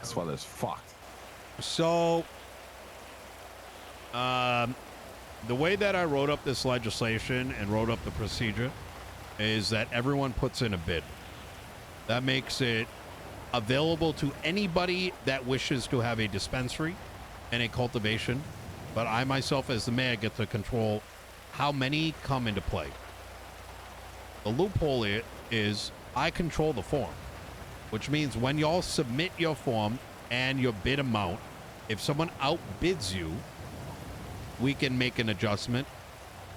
This weather's fucked. So, the way that I wrote up this legislation and wrote up the procedure is that everyone puts in a bid. That makes it available to anybody that wishes to have a dispensary and a cultivation. But I myself, as the mayor, get to control how many come into play. The loophole is I control the form, which means when y'all submit your form and your bid amount, if someone outbids you, we can make an adjustment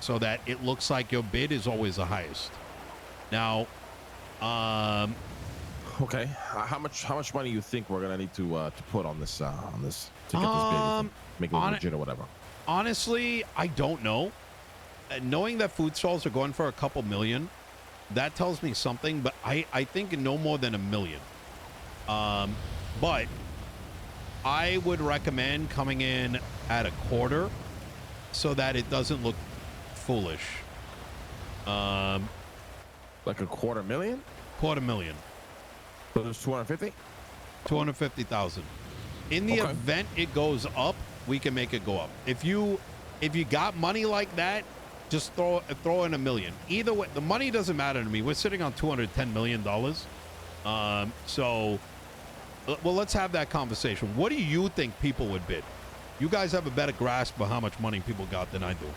so that it looks like your bid is always the highest. Now, okay, how much money you think we're gonna need to put on this to get this bid, make it legit or whatever? Honestly, I don't know. Knowing that food stalls are going for a couple million, that tells me something. But I think no more than $1 million. But I would recommend coming in at a quarter, so that it doesn't look foolish. Like a $250,000? $250,000. So there's 250? 250,000. In the event it goes up, we can make it go up. If you got money like that, just throw in $1 million. Either way, the money doesn't matter to me. We're sitting on $210 million. So, well, let's have that conversation. What do you think people would bid? You guys have a better grasp of how much money people got than I do.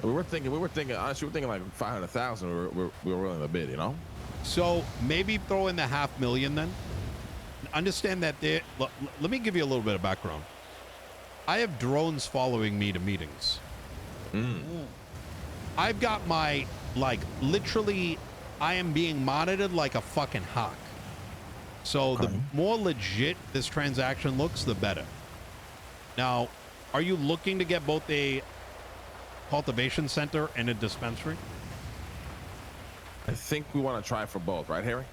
We were thinking, honestly, we were thinking like 500,000. We were willing to bid, you know? So maybe throw in the $500,000 then. Understand that let me give you a little bit of background. I have drones following me to meetings. I've got my, like, literally, I am being monitored like a fucking hawk. So the more legit this transaction looks, the better. Now, are you looking to get both a cultivation center and a dispensary? I think we want to try for both, right, Harry?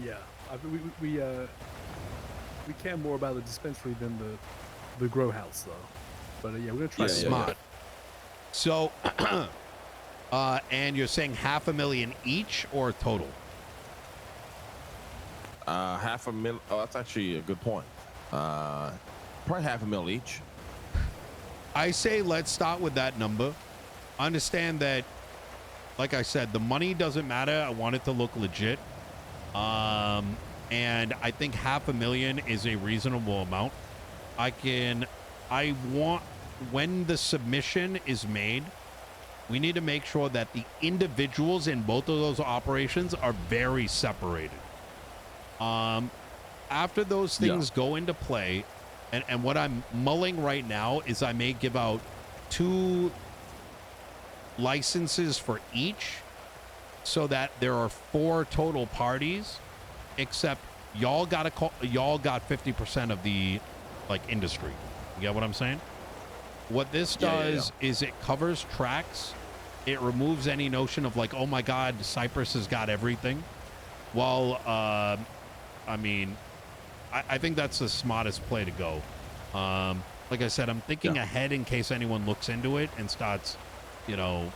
Yeah, we care more about the dispensary than the grow house, though. But yeah, we're gonna try. Smart. So, and you're saying $500,000 each or total? $500,000. Oh, that's actually a good point. Probably $500,000 each. I say let's start with that number. Understand that, like I said, the money doesn't matter. I want it to look legit. And I think $500,000 is a reasonable amount. When the submission is made, we need to make sure that the individuals in both of those operations are very separated. After those things go into play, and what I'm mulling right now is I may give out 2 licenses for each, so that there are 4 total parties, except y'all got 50% of the, like, industry. You get what I'm saying? What this does is it covers tracks. It removes any notion of, like, oh my God, CYPRESS has got everything. Well, I mean, I think that's the smartest play to go. Like I said, I'm thinking ahead in case anyone looks into it and starts, you know,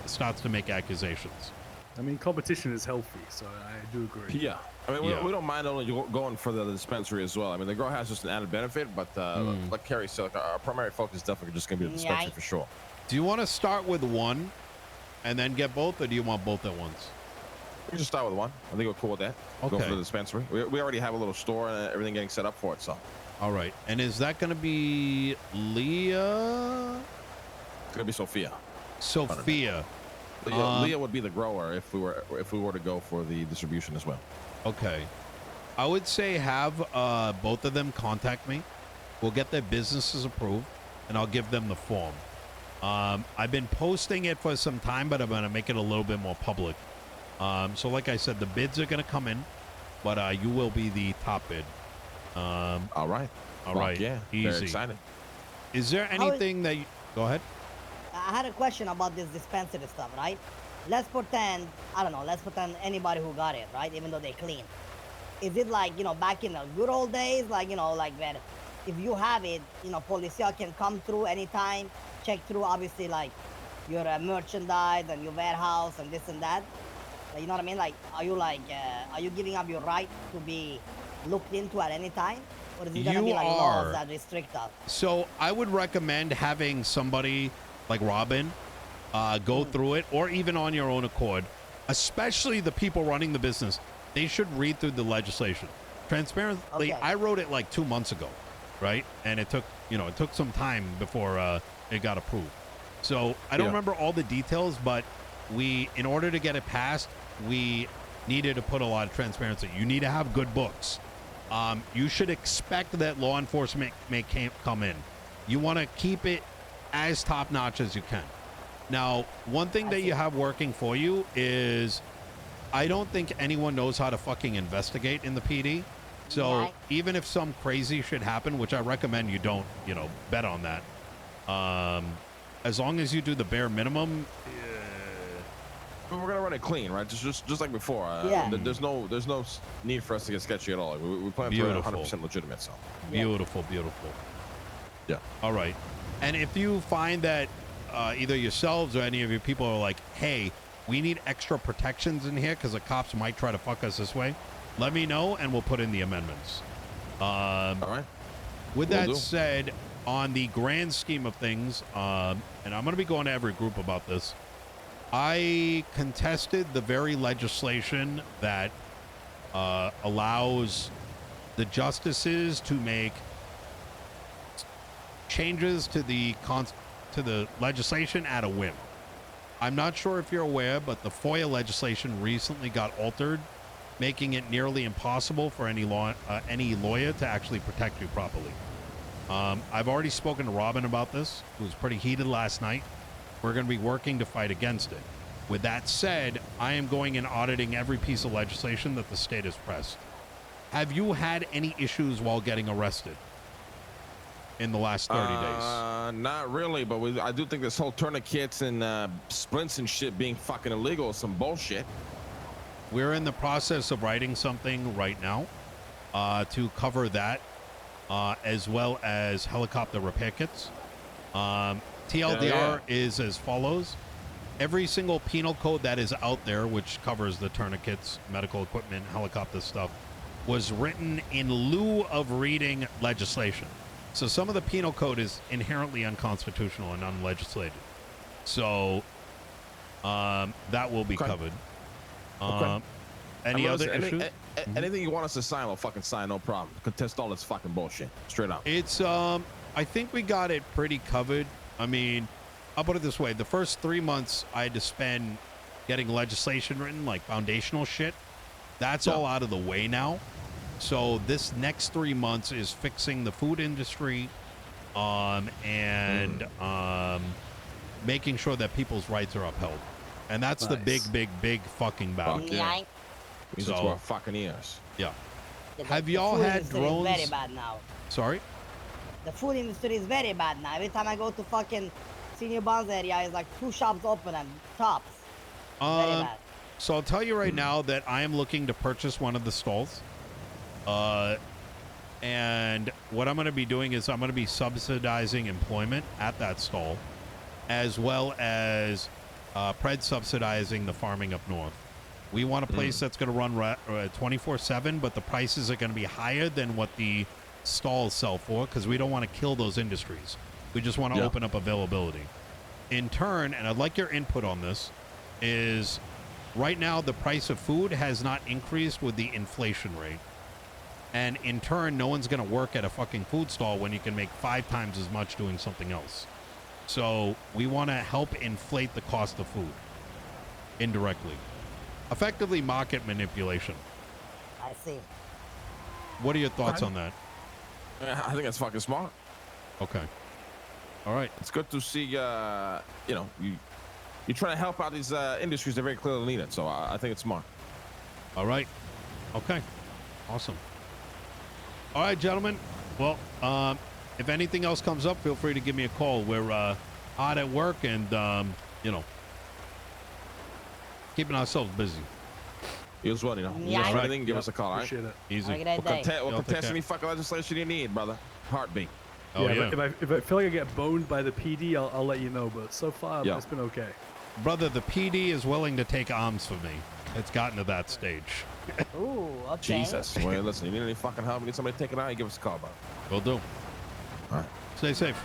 starts to make accusations. I mean, competition is healthy, so I do agree. Yeah. I mean, we don't mind only going for the dispensary as well. I mean, the grow house is an added benefit, but like Kerry said, like, our primary focus is definitely just going to be the dispensary for sure. Do you want to start with one and then get both, or do you want both at once? We can just start with one. I think we're cool with that. Okay. Go for the dispensary. We already have a little store and everything getting set up for it, so. All right. And is that going to be Leah? It's going to be Sophia. Sophia. Leah would be the grower if we were to go for the distribution as well. Okay. I would say have both of them contact me. We'll get their businesses approved, and I'll give them the form. I've been posting it for some time, but I'm going to make it a little bit more public. So like I said, the bids are going to come in, but you will be the top bid. All right. All right. Yeah. Easy. Very excited. Is there anything that you... Go ahead. I had a question about this dispensary stuff, right? Let's pretend, I don't know, let's pretend anybody who got it, right? Even though they clean. Is it like, you know, back in the good old days, like, you know, like where if you have it, you know, policia can come through anytime, check through, obviously, like, your merchandise and your warehouse and this and that? Like, you know what I mean? Like, are you giving up your right to be looked into at any time? Or is it gonna be like laws that restrict us? So I would recommend having somebody like Robin go through it, or even on your own accord, especially the people running the business. They should read through the legislation. Transparently, I wrote it like 2 months ago, right? And it took some time before it got approved. So I don't remember all the details, but in order to get it passed, we needed to put a lot of transparency. You need to have good books. You should expect that law enforcement may come in. You want to keep it as top-notch as you can. Now, one thing that you have working for you is I don't think anyone knows how to fucking investigate in the PD. So even if some crazy shit happen, which I recommend you don't, bet on that. As long as you do the bare minimum. We're gonna run it clean, right? Just like before. There's no need for us to get sketchy at all. Like, we plan to run 100% legitimate. So beautiful. Yeah. All right. And if you find that either yourselves or any of your people are like, hey, we need extra protections in here because the cops might try to fuck us this way, let me know and we'll put in the amendments. All right. With that said, on the grand scheme of things, and I'm going to be going to every group about this, I contested the very legislation that allows the justices to make changes to the legislation at a whim. I'm not sure if you're aware, but the FOIA legislation recently got altered, making it nearly impossible for any lawyer to actually protect you properly. I've already spoken to Robin about this, who was pretty heated last night. We're going to be working to fight against it. With that said, I am going and auditing every piece of legislation that the state has pressed. Have you had any issues while getting arrested in the last 30 days? Not really, but I do think this whole tourniquets and splints and shit being fucking illegal is some bullshit. We're in the process of writing something right now to cover that, as well as helicopter repair kits. TLDR is as follows. Every single penal code that is out there, which covers the tourniquets, medical equipment, helicopter stuff, was written in lieu of reading legislation. So some of the penal code is inherently unconstitutional and unlegislated. So that will be covered. Any other issues? Anything you want us to sign, we'll fucking sign, no problem. Contest all this fucking bullshit. Straight up. It's, I think we got it pretty covered. I mean, I'll put it this way. The first 3 months I had to spend getting legislation written, like foundational shit. That's all out of the way now. So this next 3 months is fixing the food industry and making sure that people's rights are upheld. And that's the big fucking battle. These are our fucking ears. Yeah. Have y'all had drones? Very bad now. Sorry? The food industry is very bad now. Every time I go to fucking Senior Bonds area, it's like 2 shops open and tops. Very bad. So I'll tell you right now that I am looking to purchase one of the stalls. And what I'm going to be doing is I'm going to be subsidizing employment at that stall, as well as Pred subsidizing the farming up north. We want a place that's going to run 24/7, but the prices are going to be higher than what the stalls sell for, because we don't want to kill those industries. We just want to open up availability. In turn, and I'd like your input on this, is right now the price of food has not increased with the inflation rate. And in turn, no one's going to work at a fucking food stall when you can make 5 times as much doing something else. So we want to help inflate the cost of food indirectly. Effectively market manipulation. I see. What are your thoughts on that? I think that's fucking smart. Okay. All right. It's good to see, you're trying to help out these industries that very clearly need it. So I think it's smart. All right. Okay. Awesome. All right, gentlemen. Well, if anything else comes up, feel free to give me a call. We're hard at work and, keeping ourselves busy. You as well, you know. Anything, give us a call, all right? Appreciate it. Easy. We'll contest any fucking legislation you need, brother. Heartbeat. Oh, yeah. If I feel like I get boned by the PD, I'll let you know. But so far, it's been okay. Brother, the PD is willing to take arms for me. It's gotten to that stage. Ooh, okay. Jesus. Well, listen, you need any fucking help? Need somebody to take it out? You give us a call, bro. Will do. All right. Stay safe.